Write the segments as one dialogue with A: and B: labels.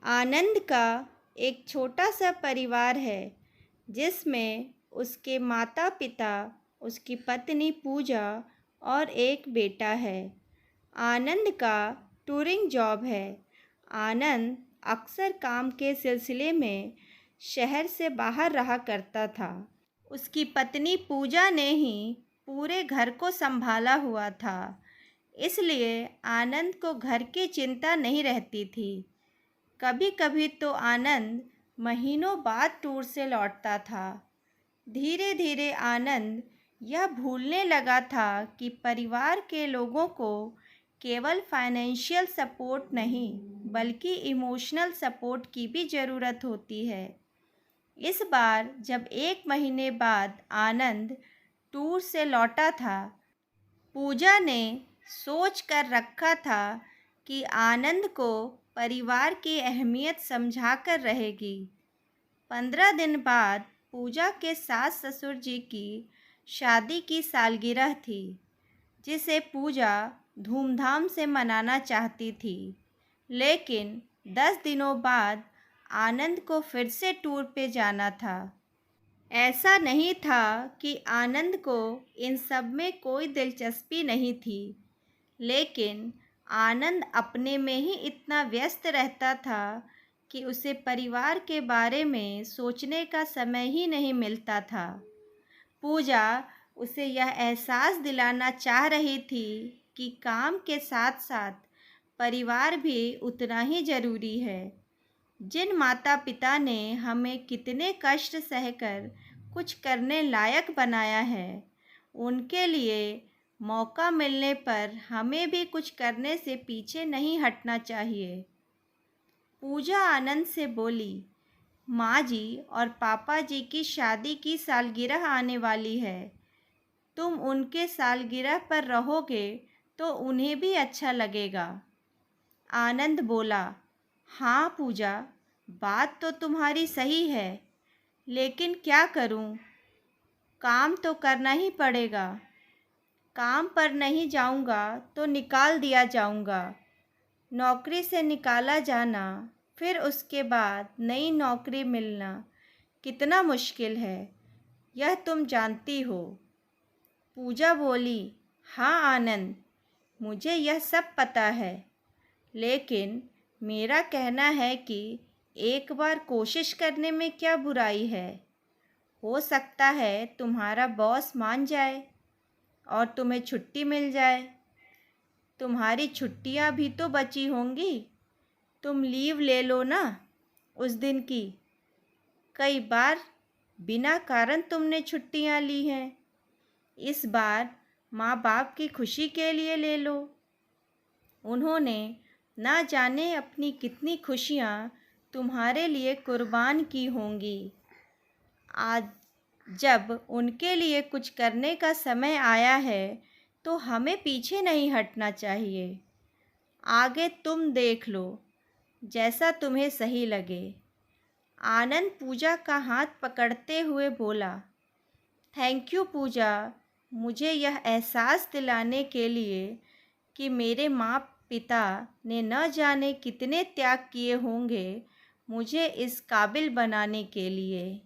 A: आनंद का एक छोटा सा परिवार है जिसमें उसके माता पिता, उसकी पत्नी पूजा और एक बेटा है। आनंद का टूरिंग जॉब है। आनंद अक्सर काम के सिलसिले में शहर से बाहर रहा करता था। उसकी पत्नी पूजा ने ही पूरे घर को संभाला हुआ था, इसलिए आनंद को घर की चिंता नहीं रहती थी। कभी कभी तो आनंद महीनों बाद टूर से लौटता था। धीरे धीरे आनंद यह भूलने लगा था कि परिवार के लोगों को केवल फाइनेंशियल सपोर्ट नहीं बल्कि इमोशनल सपोर्ट की भी ज़रूरत होती है। इस बार जब एक महीने बाद आनंद टूर से लौटा था, पूजा ने सोच कर रखा था कि आनंद को परिवार की अहमियत समझाकर रहेगी। 15 दिन बाद पूजा के सास ससुर जी की शादी की सालगिरह थी, जिसे पूजा धूमधाम से मनाना चाहती थी। लेकिन 10 दिनों बाद आनंद को फिर से टूर पे जाना था। ऐसा नहीं था कि आनंद को इन सब में कोई दिलचस्पी नहीं थी, लेकिन आनंद अपने में ही इतना व्यस्त रहता था कि उसे परिवार के बारे में सोचने का समय ही नहीं मिलता था। पूजा उसे यह एहसास दिलाना चाह रही थी कि काम के साथ साथ परिवार भी उतना ही ज़रूरी है। जिन माता पिता ने हमें कितने कष्ट सहकर कुछ करने लायक बनाया है, उनके लिए मौका मिलने पर हमें भी कुछ करने से पीछे नहीं हटना चाहिए। पूजा आनंद से बोली, माँ जी और पापा जी की शादी की सालगिरह आने वाली है। तुम उनके सालगिरह पर रहोगे तो उन्हें भी अच्छा लगेगा। आनंद बोला, हाँ पूजा, बात तो तुम्हारी सही है, लेकिन क्या करूं? काम तो करना ही पड़ेगा। काम पर नहीं जाऊंगा तो निकाल दिया जाऊंगा। नौकरी से निकाला जाना, फिर उसके बाद नई नौकरी मिलना कितना मुश्किल है, यह तुम जानती हो। पूजा बोली, हाँ आनंद, मुझे यह सब पता है, लेकिन मेरा कहना है कि एक बार कोशिश करने में क्या बुराई है। हो सकता है तुम्हारा बॉस मान जाए और तुम्हें छुट्टी मिल जाए। तुम्हारी छुट्टियां भी तो बची होंगी, तुम लीव ले लो ना उस दिन की। कई बार बिना कारण तुमने छुट्टियां ली हैं, इस बार माँ बाप की खुशी के लिए ले लो। उन्होंने ना जाने अपनी कितनी खुशियाँ तुम्हारे लिए कुर्बान की होंगी। आज जब उनके लिए कुछ करने का समय आया है तो हमें पीछे नहीं हटना चाहिए। आगे तुम देख लो, जैसा तुम्हें सही लगे। आनंद पूजा का हाथ पकड़ते हुए बोला, थैंक यू पूजा, मुझे यह एहसास दिलाने के लिए कि मेरे माँ पिता ने न जाने कितने त्याग किए होंगे मुझे इस काबिल बनाने के लिए।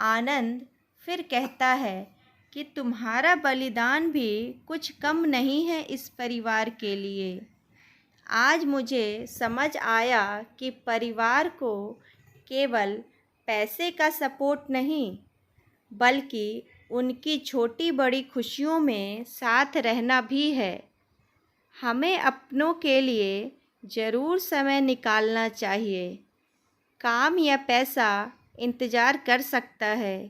A: आनंद फिर कहता है कि तुम्हारा बलिदान भी कुछ कम नहीं है इस परिवार के लिए। आज मुझे समझ आया कि परिवार को केवल पैसे का सपोर्ट नहीं, बल्कि उनकी छोटी बड़ी खुशियों में साथ रहना भी है। हमें अपनों के लिए ज़रूर समय निकालना चाहिए। काम या पैसा इंतज़ार कर सकता है,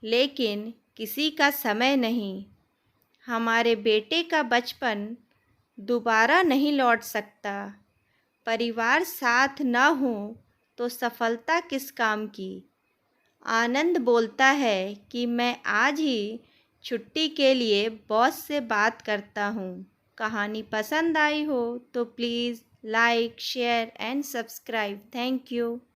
A: लेकिन किसी का समय नहीं। हमारे बेटे का बचपन दोबारा नहीं लौट सकता। परिवार साथ न हो तो सफलता किस काम की। आनंद बोलता है कि मैं आज ही छुट्टी के लिए बॉस से बात करता हूँ। कहानी पसंद आई हो तो please like, share and subscribe. Thank you.